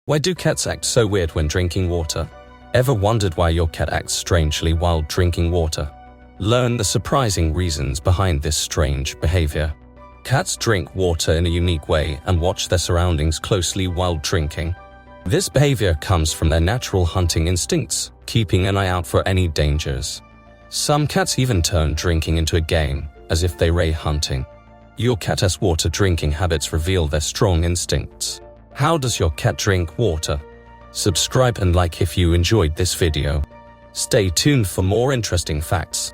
Why do cats act so weird when drinking water? Ever wondered why your cat acts strangely while drinking water? Learn the surprising reasons behind this strange behavior. Cats drink water in a unique way and watch their surroundings closely while drinking. This behavior comes from their natural hunting instincts, keeping an eye out for any dangers. Some cats even turn drinking into a game, as if they were hunting. Your cat's water drinking habits reveal their strong instincts. How does your cat drink water? Subscribe and like if you enjoyed this video. Stay tuned for more interesting facts.